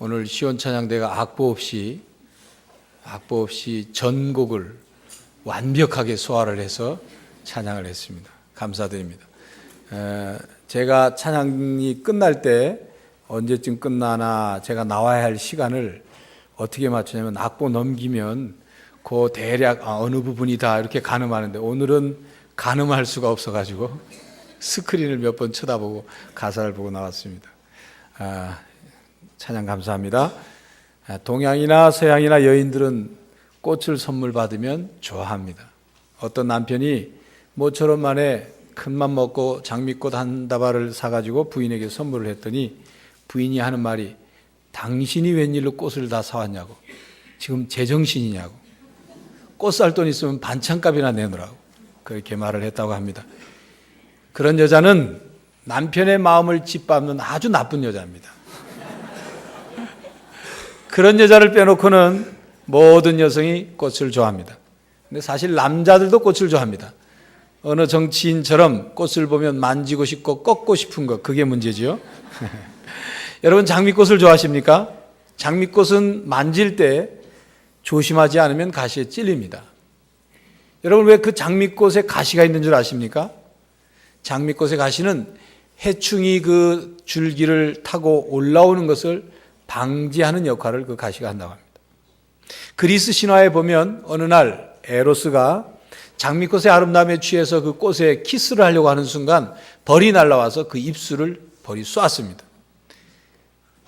오늘 시온찬양대가 악보 없이 전곡을 완벽하게 소화를 해서 찬양을 했습니다. 감사드립니다. 제가 찬양이 끝날 때 언제쯤 끝나나 제가 나와야 할 시간을 어떻게 맞추냐면 악보 넘기면 그 대략 어느 부분이다 이렇게 가늠하는데 오늘은 가늠할 수가 없어가지고 스크린을 몇 번 쳐다보고 가사를 보고 나왔습니다. 찬양 감사합니다. 동양이나 서양이나 여인들은 꽃을 선물 받으면 좋아합니다. 어떤 남편이 모처럼 만에 큰맘 먹고 장미꽃 한 다발을 사가지고 부인에게 선물을 했더니 부인이 하는 말이 당신이 웬일로 꽃을 다 사왔냐고, 지금 제정신이냐고, 꽃 살 돈 있으면 반찬값이나 내놓으라고 그렇게 말을 했다고 합니다. 그런 여자는 남편의 마음을 짓밟는 아주 나쁜 여자입니다. 그런 여자를 빼놓고는 모든 여성이 꽃을 좋아합니다. 근데 사실 남자들도 꽃을 좋아합니다. 어느 정치인처럼 꽃을 보면 만지고 싶고 꺾고 싶은 것, 그게 문제지요. 여러분 장미꽃을 좋아하십니까? 장미꽃은 만질 때 조심하지 않으면 가시에 찔립니다. 여러분 왜 그 장미꽃에 가시가 있는 줄 아십니까? 장미꽃의 가시는 해충이 그 줄기를 타고 올라오는 것을 방지하는 역할을 그 가시가 한다고 합니다. 그리스 신화에 보면 어느 날 에로스가 장미꽃의 아름다움에 취해서 그 꽃에 키스를 하려고 하는 순간 벌이 날아와서 그 입술을 벌이 쏘았습니다.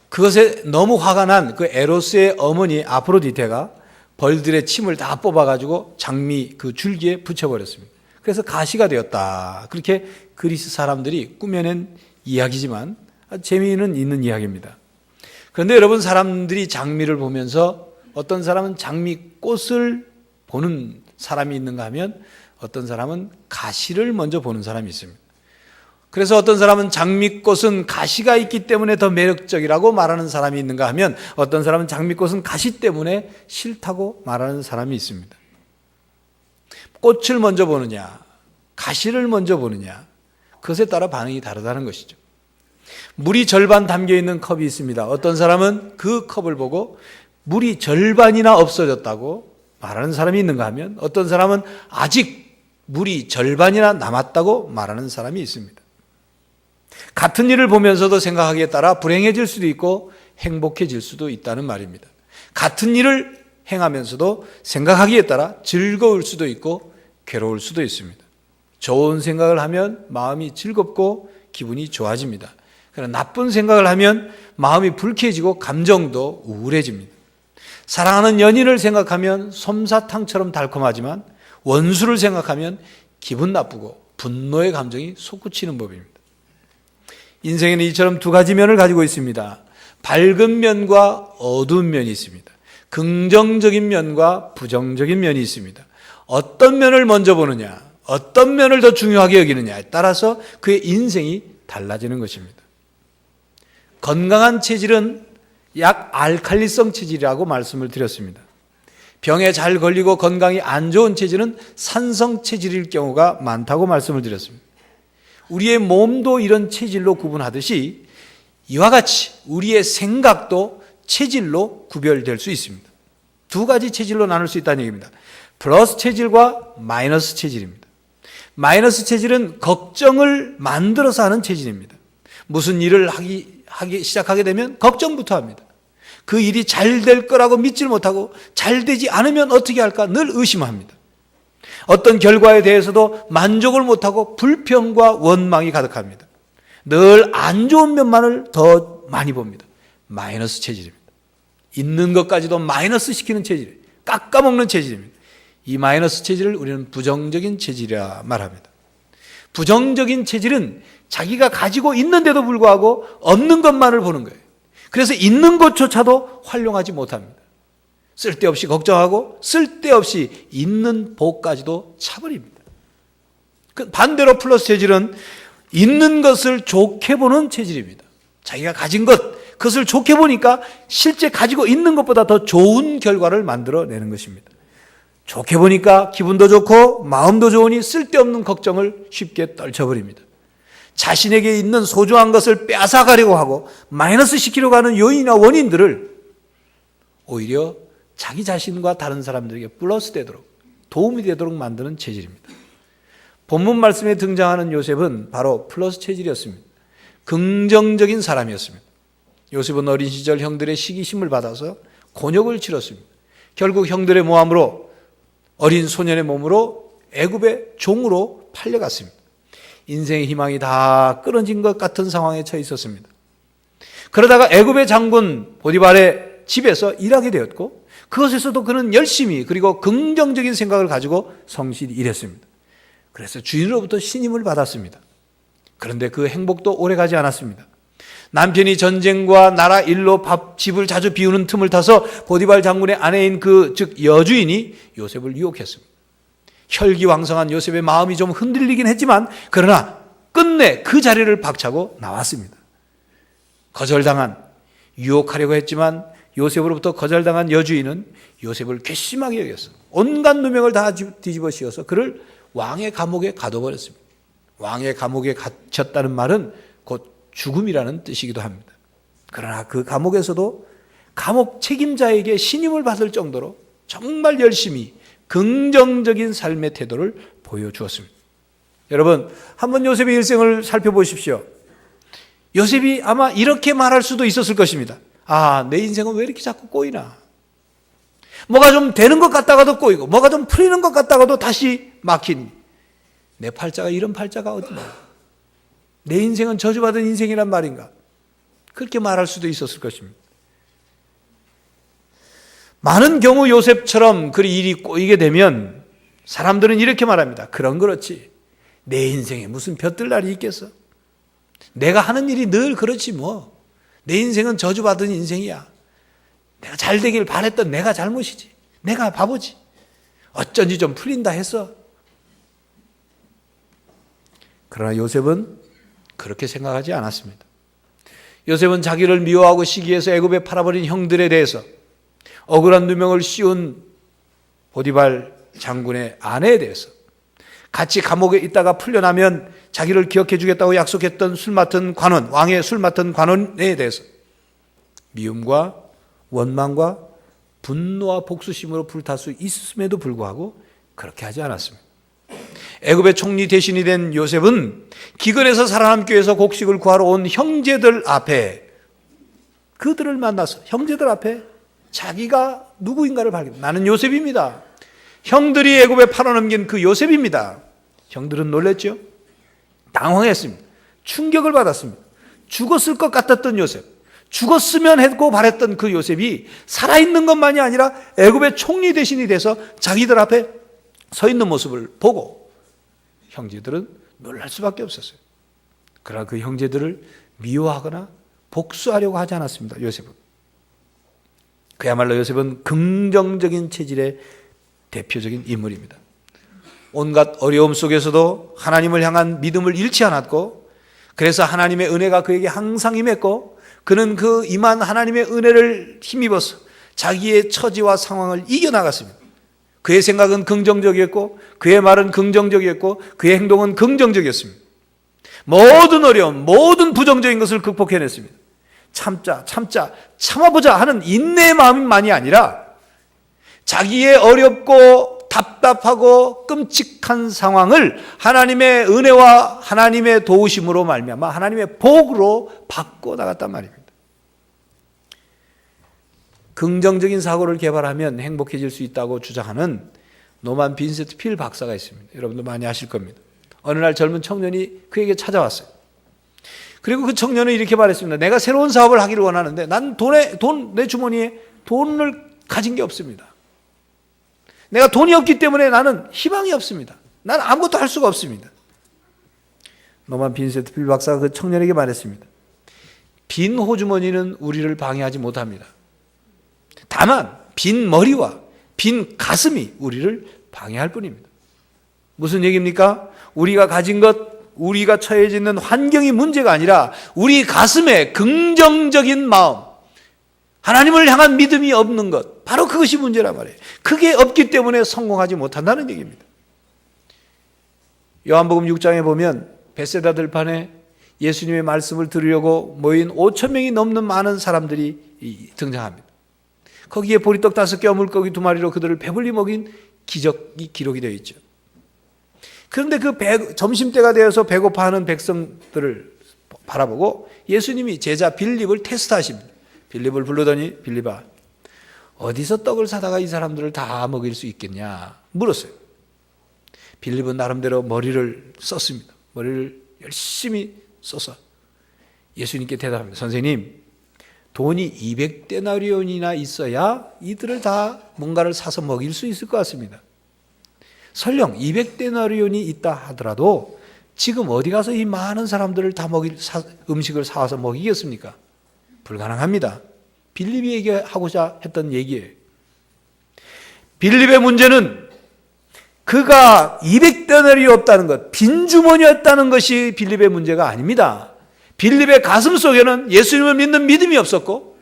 그것에 너무 화가 난 그 에로스의 어머니 아프로디테가 벌들의 침을 다 뽑아가지고 장미 그 줄기에 붙여버렸습니다. 그래서 가시가 되었다. 그렇게 그리스 사람들이 꾸며낸 이야기지만 재미는 있는 이야기입니다. 그런데 여러분, 사람들이 장미를 보면서 어떤 사람은 장미꽃을 보는 사람이 있는가 하면 어떤 사람은 가시를 먼저 보는 사람이 있습니다. 그래서 어떤 사람은 장미꽃은 가시가 있기 때문에 더 매력적이라고 말하는 사람이 있는가 하면 어떤 사람은 장미꽃은 가시 때문에 싫다고 말하는 사람이 있습니다. 꽃을 먼저 보느냐, 가시를 먼저 보느냐, 그것에 따라 반응이 다르다는 것이죠. 물이 절반 담겨 있는 컵이 있습니다. 어떤 사람은 그 컵을 보고 물이 절반이나 없어졌다고 말하는 사람이 있는가 하면 어떤 사람은 아직 물이 절반이나 남았다고 말하는 사람이 있습니다. 같은 일을 보면서도 생각하기에 따라 불행해질 수도 있고 행복해질 수도 있다는 말입니다. 같은 일을 행하면서도 생각하기에 따라 즐거울 수도 있고 괴로울 수도 있습니다. 좋은 생각을 하면 마음이 즐겁고 기분이 좋아집니다. 그러나 나쁜 생각을 하면 마음이 불쾌해지고 감정도 우울해집니다. 사랑하는 연인을 생각하면 솜사탕처럼 달콤하지만 원수를 생각하면 기분 나쁘고 분노의 감정이 솟구치는 법입니다. 인생에는 이처럼 두 가지 면을 가지고 있습니다. 밝은 면과 어두운 면이 있습니다. 긍정적인 면과 부정적인 면이 있습니다. 어떤 면을 먼저 보느냐, 어떤 면을 더 중요하게 여기느냐에 따라서 그의 인생이 달라지는 것입니다. 건강한 체질은 약 알칼리성 체질이라고 말씀을 드렸습니다. 병에 잘 걸리고 건강이 안 좋은 체질은 산성 체질일 경우가 많다고 말씀을 드렸습니다. 우리의 몸도 이런 체질로 구분하듯이 이와 같이 우리의 생각도 체질로 구별될 수 있습니다. 두 가지 체질로 나눌 수 있다는 얘기입니다. 플러스 체질과 마이너스 체질입니다. 마이너스 체질은 걱정을 만들어서 하는 체질입니다. 무슨 일을 시작하게 되면 걱정부터 합니다. 그 일이 잘 될 거라고 믿질 못하고 잘 되지 않으면 어떻게 할까 늘 의심합니다. 어떤 결과에 대해서도 만족을 못하고 불평과 원망이 가득합니다. 늘 안 좋은 면만을 더 많이 봅니다. 마이너스 체질입니다. 있는 것까지도 마이너스 시키는 체질, 깎아먹는 체질입니다. 이 마이너스 체질을 우리는 부정적인 체질이라 말합니다. 부정적인 체질은 자기가 가지고 있는데도 불구하고 없는 것만을 보는 거예요. 그래서 있는 것조차도 활용하지 못합니다. 쓸데없이 걱정하고 쓸데없이 있는 복까지도 차버립니다. 반대로 플러스 체질은 있는 것을 좋게 보는 체질입니다. 자기가 가진 것, 그것을 좋게 보니까 실제 가지고 있는 것보다 더 좋은 결과를 만들어내는 것입니다. 좋게 보니까 기분도 좋고 마음도 좋으니 쓸데없는 걱정을 쉽게 떨쳐버립니다. 자신에게 있는 소중한 것을 빼앗아가려고 하고 마이너스 시키려고 하는 요인이나 원인들을 오히려 자기 자신과 다른 사람들에게 플러스 되도록, 도움이 되도록 만드는 체질입니다. 본문 말씀에 등장하는 요셉은 바로 플러스 체질이었습니다. 긍정적인 사람이었습니다. 요셉은 어린 시절 형들의 시기심을 받아서 곤욕을 치렀습니다. 결국 형들의 모함으로 어린 소년의 몸으로 애굽의 종으로 팔려갔습니다. 인생의 희망이 다 끊어진 것 같은 상황에 처해 있었습니다. 그러다가 애굽의 장군 보디발의 집에서 일하게 되었고, 그것에서도 그는 열심히 그리고 긍정적인 생각을 가지고 성실히 일했습니다. 그래서 주인으로부터 신임을 받았습니다. 그런데 그 행복도 오래가지 않았습니다. 남편이 전쟁과 나라 일로 집을 자주 비우는 틈을 타서 보디발 장군의 아내인 즉 여주인이 요셉을 유혹했습니다. 혈기왕성한 요셉의 마음이 좀 흔들리긴 했지만 그러나 끝내 그 자리를 박차고 나왔습니다. 유혹하려고 했지만 요셉으로부터 거절당한 여주인은 요셉을 괘씸하게 여겼어. 온갖 누명을 다 뒤집어 씌워서 그를 왕의 감옥에 가둬버렸습니다. 왕의 감옥에 갇혔다는 말은 곧 죽음이라는 뜻이기도 합니다. 그러나 그 감옥에서도 감옥 책임자에게 신임을 받을 정도로 정말 열심히 긍정적인 삶의 태도를 보여주었습니다. 여러분, 한번 요셉의 일생을 살펴보십시오. 요셉이 아마 이렇게 말할 수도 있었을 것입니다. 내 인생은 왜 이렇게 자꾸 꼬이나? 뭐가 좀 되는 것 같다가도 꼬이고, 뭐가 좀 풀리는 것 같다가도 다시 막히니. 내 팔자가 이런 팔자가 어디나? 내 인생은 저주받은 인생이란 말인가? 그렇게 말할 수도 있었을 것입니다. 많은 경우 요셉처럼 그 일이 꼬이게 되면 사람들은 이렇게 말합니다. 그렇지. 내 인생에 무슨 볕들 날이 있겠어? 내가 하는 일이 늘 그렇지 뭐. 내 인생은 저주받은 인생이야. 내가 잘 되길 바랬던 내가 잘못이지. 내가 바보지. 어쩐지 좀 풀린다 했어. 그러나 요셉은 그렇게 생각하지 않았습니다. 요셉은 자기를 미워하고 시기해서 애굽에 팔아버린 형들에 대해서 억울한 누명을 씌운 보디발 장군의 아내에 대해서, 같이 감옥에 있다가 풀려나면 자기를 기억해 주겠다고 약속했던 술 맡은 관원, 왕의 술 맡은 관원에 대해서 미움과 원망과 분노와 복수심으로 불탈 수 있음에도 불구하고 그렇게 하지 않았습니다. 애굽의 총리 대신이 된 요셉은 기근에서 살아남기 위해서 곡식을 구하러 온 형제들 앞에, 그들을 만나서 형제들 앞에 자기가 누구인가를 발견. 나는 요셉입니다. 형들이 애굽에 팔아넘긴 그 요셉입니다. 형들은 놀랬죠? 당황했습니다. 충격을 받았습니다. 죽었을 것 같았던 요셉, 죽었으면 했고 바랬던 그 요셉이 살아있는 것만이 아니라 애굽의 총리 대신이 돼서 자기들 앞에 서 있는 모습을 보고 형제들은 놀랄 수밖에 없었어요. 그러나 그 형제들을 미워하거나 복수하려고 하지 않았습니다. 요셉은. 그야말로 요셉은 긍정적인 체질의 대표적인 인물입니다. 온갖 어려움 속에서도 하나님을 향한 믿음을 잃지 않았고, 그래서 하나님의 은혜가 그에게 항상 임했고, 그는 그 임한 하나님의 은혜를 힘입어서 자기의 처지와 상황을 이겨나갔습니다. 그의 생각은 긍정적이었고, 그의 말은 긍정적이었고, 그의 행동은 긍정적이었습니다. 모든 어려움, 모든 부정적인 것을 극복해냈습니다. 참아보자 하는 인내의 마음만이 아니라 자기의 어렵고 답답하고 끔찍한 상황을 하나님의 은혜와 하나님의 도우심으로 말미암아 하나님의 복으로 바꿔나갔단 말입니다. 긍정적인 사고를 개발하면 행복해질 수 있다고 주장하는 노만 빈센트 필 박사가 있습니다. 여러분도 많이 아실 겁니다. 어느 날 젊은 청년이 그에게 찾아왔어요. 그리고 그 청년은 이렇게 말했습니다. 내가 새로운 사업을 하기를 원하는데 난 내 주머니에 돈을 가진 게 없습니다. 내가 돈이 없기 때문에 나는 희망이 없습니다. 나는 아무것도 할 수가 없습니다. 노만 빈센트 필 박사가 그 청년에게 말했습니다. 빈 호주머니는 우리를 방해하지 못합니다. 다만 빈 머리와 빈 가슴이 우리를 방해할 뿐입니다. 무슨 얘기입니까? 우리가 가진 것, 우리가 처해져 있는 환경이 문제가 아니라 우리 가슴에 긍정적인 마음, 하나님을 향한 믿음이 없는 것, 바로 그것이 문제란 말이에요. 그게 없기 때문에 성공하지 못한다는 얘기입니다. 요한복음 6장에 보면 벳세다 들판에 예수님의 말씀을 들으려고 모인 5천 명이 넘는 많은 사람들이 등장합니다. 거기에 보리떡 5개와 물고기 2마리로 그들을 배불리 먹인 기적이 기록이 되어 있죠. 그런데 점심때가 되어서 배고파하는 백성들을 바라보고 예수님이 제자 빌립을 테스트하십니다. 빌립을 부르더니 빌립아, 어디서 떡을 사다가 이 사람들을 다 먹일 수 있겠냐 물었어요. 빌립은 나름대로 머리를 썼습니다. 머리를 열심히 써서 예수님께 대답합니다. 선생님, 돈이 200데나리온이나 있어야 이들을 다 뭔가를 사서 먹일 수 있을 것 같습니다. 설령 200데나리온이 있다 하더라도 지금 어디 가서 이 많은 사람들을 다 음식을 사와서 먹이겠습니까? 불가능합니다. 빌립이 얘기하고자 했던 얘기예요. 빌립의 문제는 그가 200데나리온이 없다는 것, 빈주머니였다는 것이 빌립의 문제가 아닙니다. 빌립의 가슴 속에는 예수님을 믿는 믿음이 없었고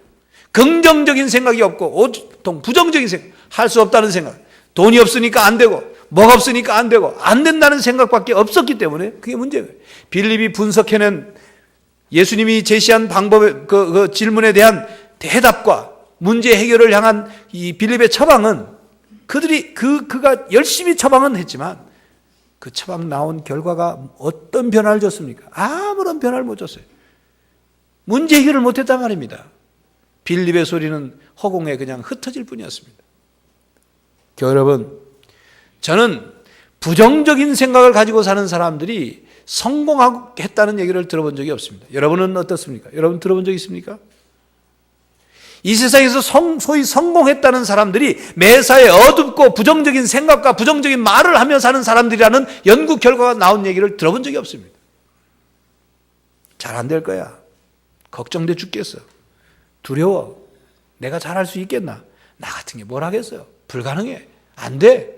긍정적인 생각이 없고 온통 부정적인 생각, 할 수 없다는 생각, 돈이 없으니까 안 되고 뭐가 없으니까 안 되고 안 된다는 생각밖에 없었기 때문에 그게 문제예요. 빌립이 분석해낸 예수님이 제시한 방법의 그 질문에 대한 대답과 문제 해결을 향한 이 빌립의 처방은 그가 열심히 처방은 했지만 그 처방 나온 결과가 어떤 변화를 줬습니까? 아무런 변화를 못 줬어요. 문제 해결을 못했단 말입니다. 빌립의 소리는 허공에 그냥 흩어질 뿐이었습니다. 여러분, 저는 부정적인 생각을 가지고 사는 사람들이 성공했다는 얘기를 들어본 적이 없습니다. 여러분은 어떻습니까? 여러분 들어본 적 있습니까? 이 세상에서 소위 성공했다는 사람들이 매사에 어둡고 부정적인 생각과 부정적인 말을 하며 사는 사람들이라는 연구 결과가 나온 얘기를 들어본 적이 없습니다. 잘 안 될 거야. 걱정돼 죽겠어. 두려워. 내가 잘할 수 있겠나? 나 같은 게 뭘 하겠어요? 불가능해. 안 돼.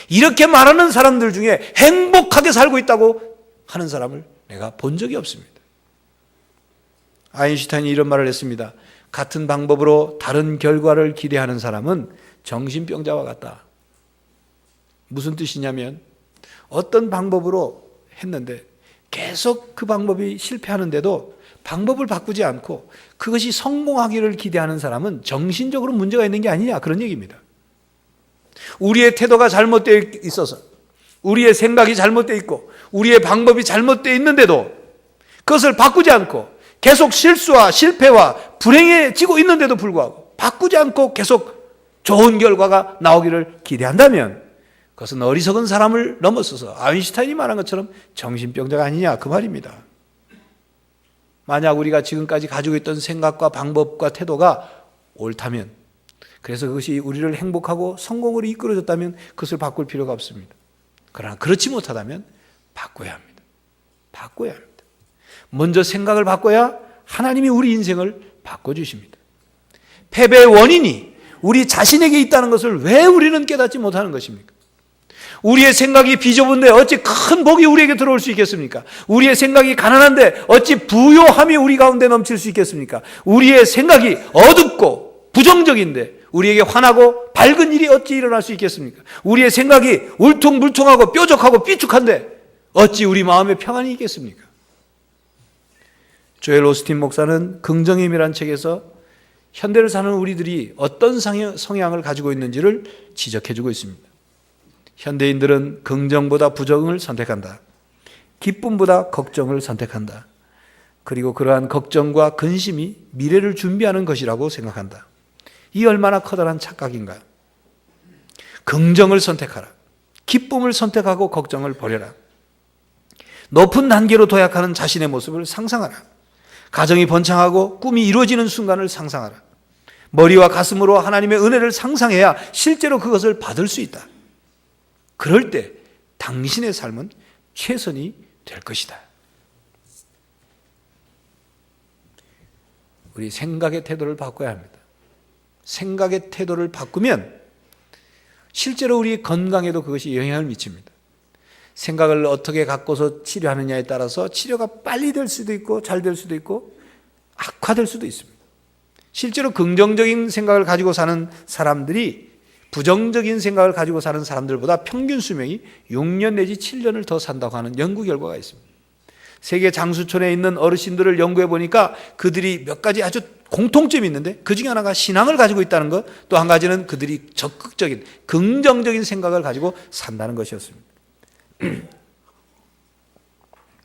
이렇게 말하는 사람들 중에 행복하게 살고 있다고 하는 사람을 내가 본 적이 없습니다. 아인슈타인이 이런 말을 했습니다. 같은 방법으로 다른 결과를 기대하는 사람은 정신병자와 같다. 무슨 뜻이냐면 어떤 방법으로 했는데 계속 그 방법이 실패하는데도 방법을 바꾸지 않고 그것이 성공하기를 기대하는 사람은 정신적으로 문제가 있는 게 아니냐, 그런 얘기입니다. 우리의 태도가 잘못되어 있어서, 우리의 생각이 잘못되어 있고 우리의 방법이 잘못되어 있는데도 그것을 바꾸지 않고 계속 실수와 실패와 불행해지고 있는데도 불구하고 바꾸지 않고 계속 좋은 결과가 나오기를 기대한다면 그것은 어리석은 사람을 넘어서서 아인슈타인이 말한 것처럼 정신병자가 아니냐, 그 말입니다. 만약 우리가 지금까지 가지고 있던 생각과 방법과 태도가 옳다면, 그래서 그것이 우리를 행복하고 성공으로 이끌어줬다면 그것을 바꿀 필요가 없습니다. 그러나 그렇지 못하다면 바꿔야 합니다. 바꿔야 합니다. 먼저 생각을 바꿔야 하나님이 우리 인생을 바꿔주십니다. 패배의 원인이 우리 자신에게 있다는 것을 왜 우리는 깨닫지 못하는 것입니까? 우리의 생각이 비좁은데 어찌 큰 복이 우리에게 들어올 수 있겠습니까? 우리의 생각이 가난한데 어찌 부요함이 우리 가운데 넘칠 수 있겠습니까? 우리의 생각이 어둡고 부정적인데 우리에게 환하고 밝은 일이 어찌 일어날 수 있겠습니까? 우리의 생각이 울퉁불퉁하고 뾰족하고 삐죽한데 어찌 우리 마음에 평안이 있겠습니까? 조엘 오스틴 목사는 긍정의 힘이라는 책에서 현대를 사는 우리들이 어떤 성향을 가지고 있는지를 지적해주고 있습니다. 현대인들은 긍정보다 부정을 선택한다. 기쁨보다 걱정을 선택한다. 그리고 그러한 걱정과 근심이 미래를 준비하는 것이라고 생각한다. 이 얼마나 커다란 착각인가요? 긍정을 선택하라. 기쁨을 선택하고 걱정을 버려라. 높은 단계로 도약하는 자신의 모습을 상상하라. 가정이 번창하고 꿈이 이루어지는 순간을 상상하라. 머리와 가슴으로 하나님의 은혜를 상상해야 실제로 그것을 받을 수 있다. 그럴 때 당신의 삶은 최선이 될 것이다. 우리 생각의 태도를 바꿔야 합니다. 생각의 태도를 바꾸면 실제로 우리의 건강에도 그것이 영향을 미칩니다. 생각을 어떻게 갖고서 치료하느냐에 따라서 치료가 빨리 될 수도 있고 잘 될 수도 있고 악화될 수도 있습니다. 실제로 긍정적인 생각을 가지고 사는 사람들이 부정적인 생각을 가지고 사는 사람들보다 평균 수명이 6년 내지 7년을 더 산다고 하는 연구 결과가 있습니다. 세계 장수촌에 있는 어르신들을 연구해 보니까 그들이 몇 가지 아주 공통점이 있는데 그 중에 하나가 신앙을 가지고 있다는 것, 또 한 가지는 그들이 적극적인 긍정적인 생각을 가지고 산다는 것이었습니다.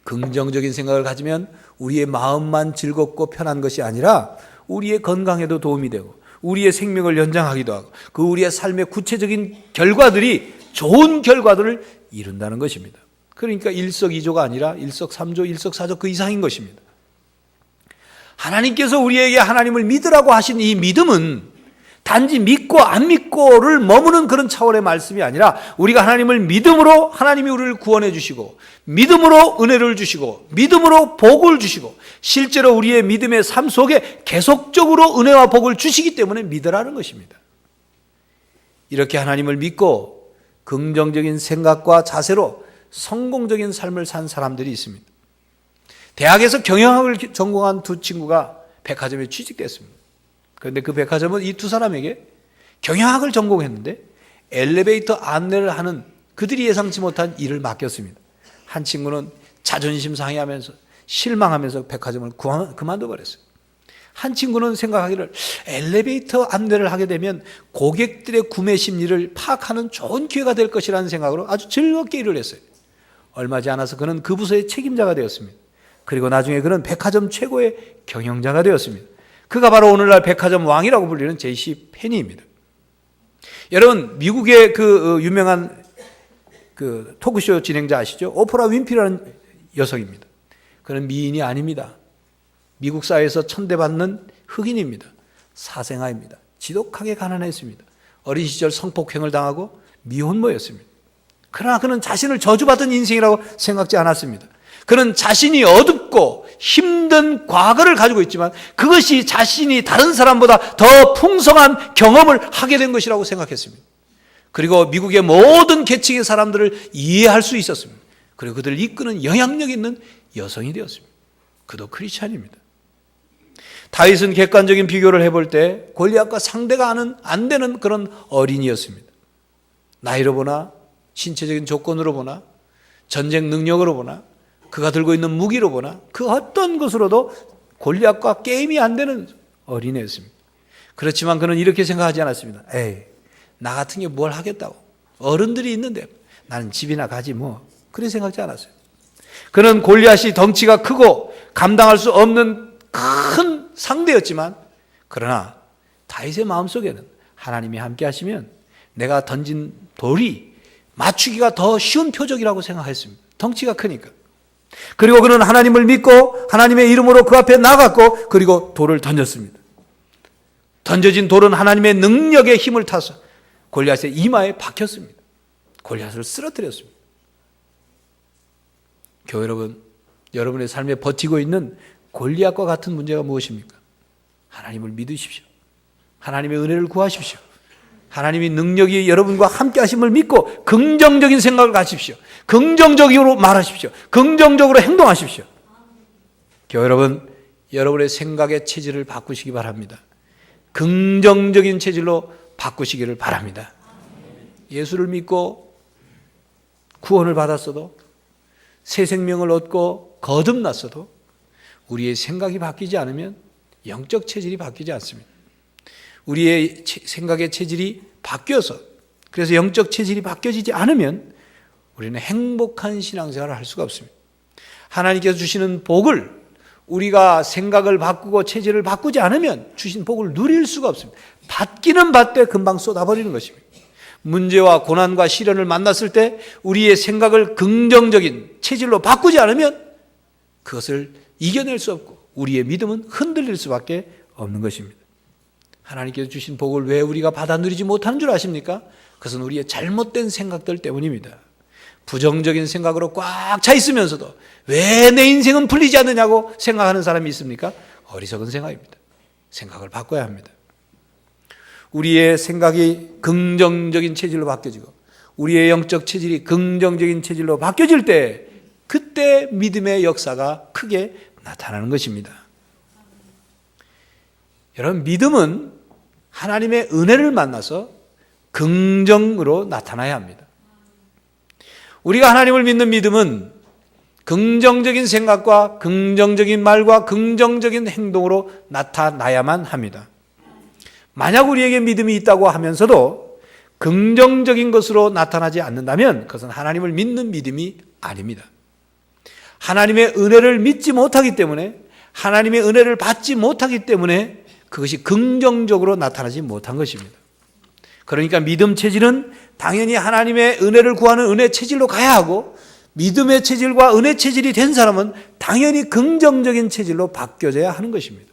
긍정적인 생각을 가지면 우리의 마음만 즐겁고 편한 것이 아니라 우리의 건강에도 도움이 되고 우리의 생명을 연장하기도 하고 그 우리의 삶의 구체적인 결과들이 좋은 결과들을 이룬다는 것입니다. 그러니까 일석이조가 아니라 일석삼조, 일석사조 그 이상인 것입니다. 하나님께서 우리에게 하나님을 믿으라고 하신 이 믿음은 단지 믿고 안 믿고를 머무는 그런 차원의 말씀이 아니라 우리가 하나님을 믿음으로 하나님이 우리를 구원해 주시고 믿음으로 은혜를 주시고 믿음으로 복을 주시고 실제로 우리의 믿음의 삶 속에 계속적으로 은혜와 복을 주시기 때문에 믿으라는 것입니다. 이렇게 하나님을 믿고 긍정적인 생각과 자세로 성공적인 삶을 산 사람들이 있습니다. 대학에서 경영학을 전공한 두 친구가 백화점에 취직됐습니다. 그런데 그 백화점은 이 두 사람에게 경영학을 전공했는데 엘리베이터 안내를 하는 그들이 예상치 못한 일을 맡겼습니다. 한 친구는 자존심 상해하면서 실망하면서 백화점을 그만둬 버렸어요. 한 친구는 생각하기를 엘리베이터 안내를 하게 되면 고객들의 구매 심리를 파악하는 좋은 기회가 될 것이라는 생각으로 아주 즐겁게 일을 했어요. 얼마 지않아서 그는 그 부서의 책임자가 되었습니다. 그리고 나중에 그는 백화점 최고의 경영자가 되었습니다. 그가 바로 오늘날 백화점 왕이라고 불리는 제이시 페니입니다. 여러분, 미국의 그 유명한 그 토크쇼 진행자 아시죠? 오프라 윈프리라는 여성입니다. 그는 미인이 아닙니다. 미국 사회에서 천대받는 흑인입니다. 사생아입니다. 지독하게 가난했습니다. 어린 시절 성폭행을 당하고 미혼모였습니다. 그러나 그는 자신을 저주받은 인생이라고 생각지 않았습니다. 그는 자신이 어둡고 힘든 과거를 가지고 있지만 그것이 자신이 다른 사람보다 더 풍성한 경험을 하게 된 것이라고 생각했습니다. 그리고 미국의 모든 계층의 사람들을 이해할 수 있었습니다. 그리고 그들을 이끄는 영향력 있는 여성이 되었습니다. 그도 크리스찬입니다. 다윗은 객관적인 비교를 해볼 때 골리앗과 상대가 안 되는 그런 어린이였습니다. 나이로 보나 신체적인 조건으로 보나 전쟁 능력으로 보나 그가 들고 있는 무기로 보나 그 어떤 것으로도 골리앗과 게임이 안 되는 어린애였습니다. 그렇지만 그는 이렇게 생각하지 않았습니다. 에이, 나 같은 게 뭘 하겠다고. 어른들이 있는데 나는 집이나 가지 뭐. 그렇게 생각하지 않았어요. 그는 골리앗이 덩치가 크고 감당할 수 없는 큰 상대였지만 그러나 다윗의 마음속에는 하나님이 함께 하시면 내가 던진 돌이 맞추기가 더 쉬운 표적이라고 생각했습니다. 덩치가 크니까. 그리고 그는 하나님을 믿고 하나님의 이름으로 그 앞에 나갔고 그리고 돌을 던졌습니다. 던져진 돌은 하나님의 능력의 힘을 타서 골리앗의 이마에 박혔습니다. 골리앗을 쓰러뜨렸습니다. 교회 여러분, 여러분의 삶에 버티고 있는 골리앗과 같은 문제가 무엇입니까? 하나님을 믿으십시오. 하나님의 은혜를 구하십시오. 하나님이 능력이 여러분과 함께 하심을 믿고 긍정적인 생각을 가십시오. 긍정적으로 말하십시오. 긍정적으로 행동하십시오. 교회 여러분, 여러분의 생각의 체질을 바꾸시기 바랍니다. 긍정적인 체질로 바꾸시기를 바랍니다. 예수를 믿고 구원을 받았어도 새 생명을 얻고 거듭났어도 우리의 생각이 바뀌지 않으면 영적 체질이 바뀌지 않습니다. 우리의 생각의 체질이 바뀌어서 그래서 영적 체질이 바뀌어지지 않으면 우리는 행복한 신앙생활을 할 수가 없습니다. 하나님께서 주시는 복을 우리가 생각을 바꾸고 체질을 바꾸지 않으면 주신 복을 누릴 수가 없습니다. 받기는 받되 금방 쏟아버리는 것입니다. 문제와 고난과 시련을 만났을 때 우리의 생각을 긍정적인 체질로 바꾸지 않으면 그것을 이겨낼 수 없고 우리의 믿음은 흔들릴 수밖에 없는 것입니다. 하나님께서 주신 복을 왜 우리가 받아 누리지 못하는 줄 아십니까? 그것은 우리의 잘못된 생각들 때문입니다. 부정적인 생각으로 꽉 차 있으면서도 왜 내 인생은 풀리지 않느냐고 생각하는 사람이 있습니까? 어리석은 생각입니다. 생각을 바꿔야 합니다. 우리의 생각이 긍정적인 체질로 바뀌어지고 우리의 영적 체질이 긍정적인 체질로 바뀌어질 때 그때 믿음의 역사가 크게 나타나는 것입니다. 여러분, 믿음은 하나님의 은혜를 만나서 긍정으로 나타나야 합니다. 우리가 하나님을 믿는 믿음은 긍정적인 생각과 긍정적인 말과 긍정적인 행동으로 나타나야만 합니다. 만약 우리에게 믿음이 있다고 하면서도 긍정적인 것으로 나타나지 않는다면 그것은 하나님을 믿는 믿음이 아닙니다. 하나님의 은혜를 믿지 못하기 때문에, 하나님의 은혜를 받지 못하기 때문에 그것이 긍정적으로 나타나지 못한 것입니다. 그러니까 믿음 체질은 당연히 하나님의 은혜를 구하는 은혜 체질로 가야 하고, 믿음의 체질과 은혜 체질이 된 사람은 당연히 긍정적인 체질로 바뀌어져야 하는 것입니다.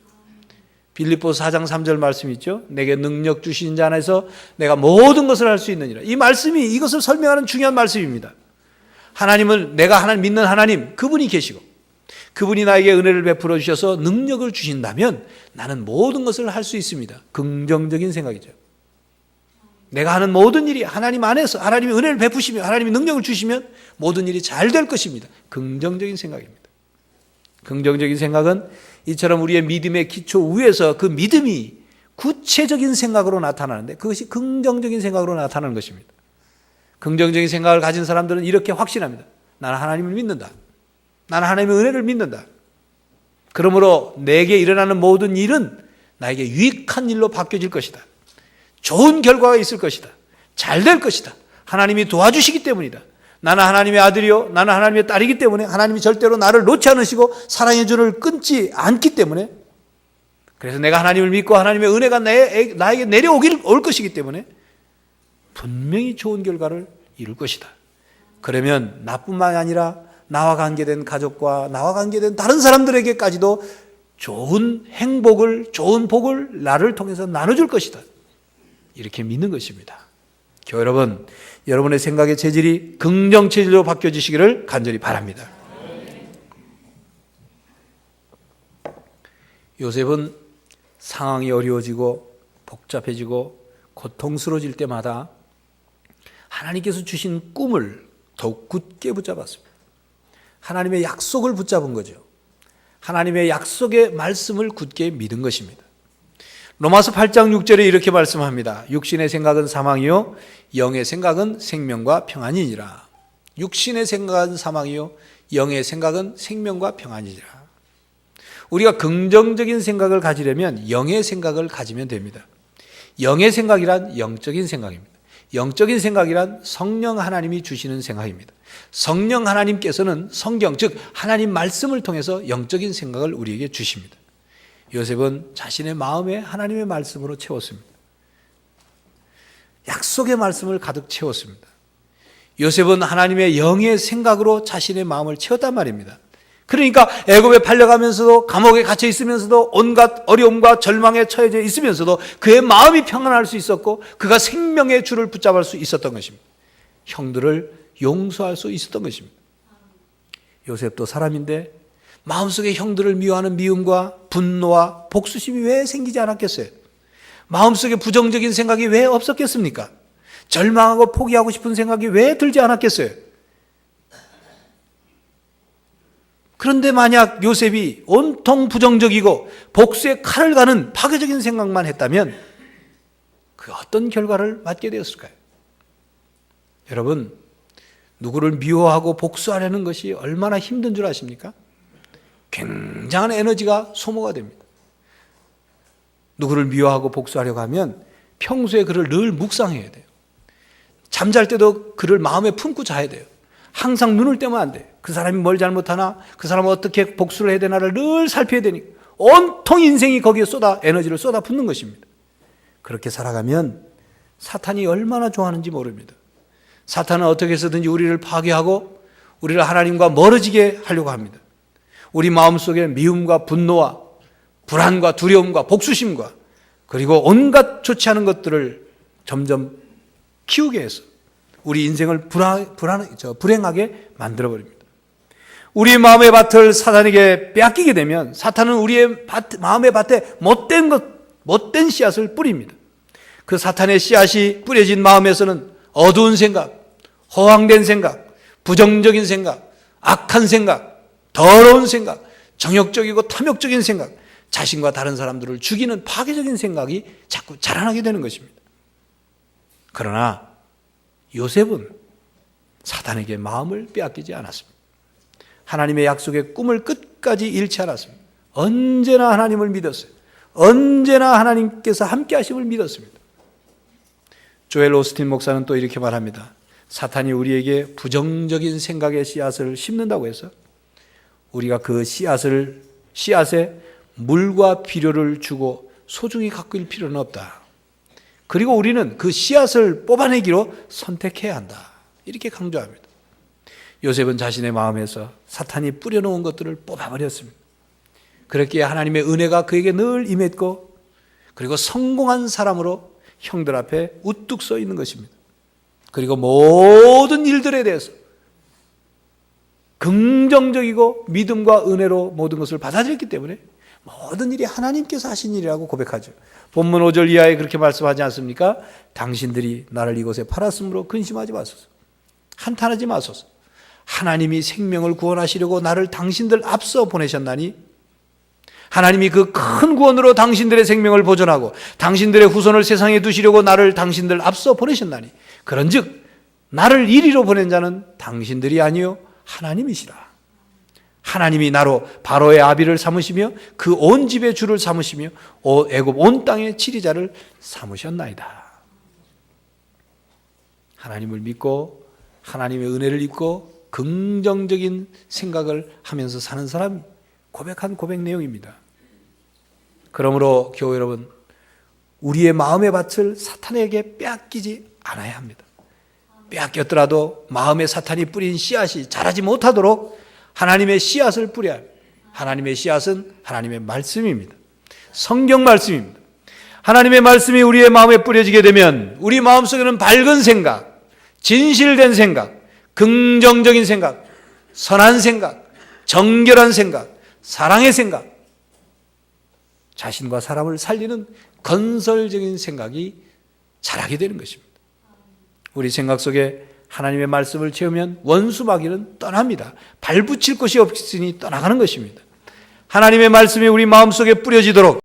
빌립보서 4장 3절 말씀 있죠. 내게 능력 주신 자 안에서 내가 모든 것을 할 수 있느니라. 이 말씀이 이것을 설명하는 중요한 말씀입니다. 하나님은, 내가 하나님 믿는 하나님, 그분이 계시고 그분이 나에게 은혜를 베풀어 주셔서 능력을 주신다면 나는 모든 것을 할 수 있습니다. 긍정적인 생각이죠. 내가 하는 모든 일이 하나님 안에서, 하나님이 은혜를 베푸시면, 하나님이 능력을 주시면 모든 일이 잘 될 것입니다. 긍정적인 생각입니다. 긍정적인 생각은 이처럼 우리의 믿음의 기초 위에서 그 믿음이 구체적인 생각으로 나타나는데, 그것이 긍정적인 생각으로 나타나는 것입니다. 긍정적인 생각을 가진 사람들은 이렇게 확신합니다. 나는 하나님을 믿는다. 나는 하나님의 은혜를 믿는다. 그러므로 내게 일어나는 모든 일은 나에게 유익한 일로 바뀌어질 것이다. 좋은 결과가 있을 것이다. 잘 될 것이다. 하나님이 도와주시기 때문이다. 나는 하나님의 아들이요, 나는 하나님의 딸이기 때문에 하나님이 절대로 나를 놓지 않으시고 사랑의 줄을 끊지 않기 때문에, 그래서 내가 하나님을 믿고 하나님의 은혜가 나에게 올 것이기 때문에 분명히 좋은 결과를 이룰 것이다. 그러면 나뿐만 아니라 나와 관계된 가족과 나와 관계된 다른 사람들에게까지도 좋은 행복을, 좋은 복을 나를 통해서 나눠줄 것이다. 이렇게 믿는 것입니다. 교회 여러분, 여러분의 생각의 체질이 긍정 체질로 바뀌어지시기를 간절히 바랍니다. 요셉은 상황이 어려워지고 복잡해지고 고통스러워질 때마다 하나님께서 주신 꿈을 더욱 굳게 붙잡았습니다. 하나님의 약속을 붙잡은 거죠. 하나님의 약속의 말씀을 굳게 믿은 것입니다. 로마서 8장 6절에 이렇게 말씀합니다. 육신의 생각은 사망이요 영의 생각은 생명과 평안이니라. 육신의 생각은 사망이요 영의 생각은 생명과 평안이니라. 우리가 긍정적인 생각을 가지려면 영의 생각을 가지면 됩니다. 영의 생각이란 영적인 생각입니다. 영적인 생각이란 성령 하나님이 주시는 생각입니다. 성령 하나님께서는 성경, 즉 하나님 말씀을 통해서 영적인 생각을 우리에게 주십니다. 요셉은 자신의 마음에 하나님의 말씀으로 채웠습니다. 약속의 말씀을 가득 채웠습니다. 요셉은 하나님의 영의 생각으로 자신의 마음을 채웠단 말입니다. 그러니까 애굽에 팔려가면서도, 감옥에 갇혀 있으면서도, 온갖 어려움과 절망에 처해져 있으면서도 그의 마음이 평안할 수 있었고, 그가 생명의 줄을 붙잡을 수 있었던 것입니다. 형들을 용서할 수 있었던 것입니다. 요셉도 사람인데 마음속에 형들을 미워하는 미움과 분노와 복수심이 왜 생기지 않았겠어요? 마음속에 부정적인 생각이 왜 없었겠습니까? 절망하고 포기하고 싶은 생각이 왜 들지 않았겠어요? 그런데 만약 요셉이 온통 부정적이고 복수의 칼을 가는 파괴적인 생각만 했다면 그 어떤 결과를 맞게 되었을까요? 여러분, 누구를 미워하고 복수하려는 것이 얼마나 힘든 줄 아십니까? 굉장한 에너지가 소모가 됩니다. 누구를 미워하고 복수하려고 하면 평소에 그를 늘 묵상해야 돼요. 잠잘 때도 그를 마음에 품고 자야 돼요. 항상 눈을 떼면 안 돼요. 그 사람이 뭘 잘못하나, 그 사람은 어떻게 복수를 해야 되나를 늘 살펴야 되니까 온통 인생이 거기에 에너지를 쏟아붓는 것입니다. 그렇게 살아가면 사탄이 얼마나 좋아하는지 모릅니다. 사탄은 어떻게 해서든지 우리를 파괴하고 우리를 하나님과 멀어지게 하려고 합니다. 우리 마음속에 미움과 분노와 불안과 두려움과 복수심과 그리고 온갖 좋지 않은 것들을 점점 키우게 해서 우리 인생을 불행하게 만들어버립니다. 우리 마음의 밭을 사탄에게 빼앗기게 되면 사탄은 우리의 마음의 밭에 못된 씨앗을 뿌립니다. 그 사탄의 씨앗이 뿌려진 마음에서는 어두운 생각, 허황된 생각, 부정적인 생각, 악한 생각, 더러운 생각, 정욕적이고 탐욕적인 생각, 자신과 다른 사람들을 죽이는 파괴적인 생각이 자꾸 자라나게 되는 것입니다. 그러나 요셉은 사탄에게 마음을 빼앗기지 않았습니다. 하나님의 약속의 꿈을 끝까지 잃지 않았습니다. 언제나 하나님을 믿었어요. 언제나 하나님께서 함께 하심을 믿었습니다. 조엘 오스틴 목사는 또 이렇게 말합니다. 사탄이 우리에게 부정적인 생각의 씨앗을 심는다고 해서 우리가 그 씨앗에 물과 비료를 주고 소중히 가꿀 필요는 없다. 그리고 우리는 그 씨앗을 뽑아내기로 선택해야 한다. 이렇게 강조합니다. 요셉은 자신의 마음에서 사탄이 뿌려놓은 것들을 뽑아버렸습니다. 그렇기에 하나님의 은혜가 그에게 늘 임했고, 그리고 성공한 사람으로 형들 앞에 우뚝 서 있는 것입니다. 그리고 모든 일들에 대해서 긍정적이고 믿음과 은혜로 모든 것을 받아들였기 때문에 모든 일이 하나님께서 하신 일이라고 고백하죠. 본문 5절 이하에 그렇게 말씀하지 않습니까? 당신들이 나를 이곳에 팔았으므로 근심하지 마소서. 한탄하지 마소서. 하나님이 생명을 구원하시려고 나를 당신들 앞서 보내셨나니, 하나님이 그 큰 구원으로 당신들의 생명을 보존하고 당신들의 후손을 세상에 두시려고 나를 당신들 앞서 보내셨나니, 그런즉 나를 이리로 보낸 자는 당신들이 아니요 하나님이시라. 하나님이 나로 바로의 아비를 삼으시며 그 온 집의 주를 삼으시며 애굽 온 땅의 치리자를 삼으셨나이다. 하나님을 믿고 하나님의 은혜를 입고 긍정적인 생각을 하면서 사는 사람이 고백한 고백 내용입니다. 그러므로 교회 여러분, 우리의 마음의 밭을 사탄에게 빼앗기지 않아야 합니다. 빼앗겼더라도 마음에 사탄이 뿌린 씨앗이 자라지 못하도록 하나님의 씨앗을 뿌려야 합니다. 하나님의 씨앗은 하나님의 말씀입니다. 성경 말씀입니다. 하나님의 말씀이 우리의 마음에 뿌려지게 되면 우리 마음속에는 밝은 생각, 진실된 생각, 긍정적인 생각, 선한 생각, 정결한 생각, 사랑의 생각, 자신과 사람을 살리는 건설적인 생각이 자라게 되는 것입니다. 우리 생각 속에 하나님의 말씀을 채우면 원수마귀는 떠납니다. 발붙일 곳이 없으니 떠나가는 것입니다. 하나님의 말씀이 우리 마음속에 뿌려지도록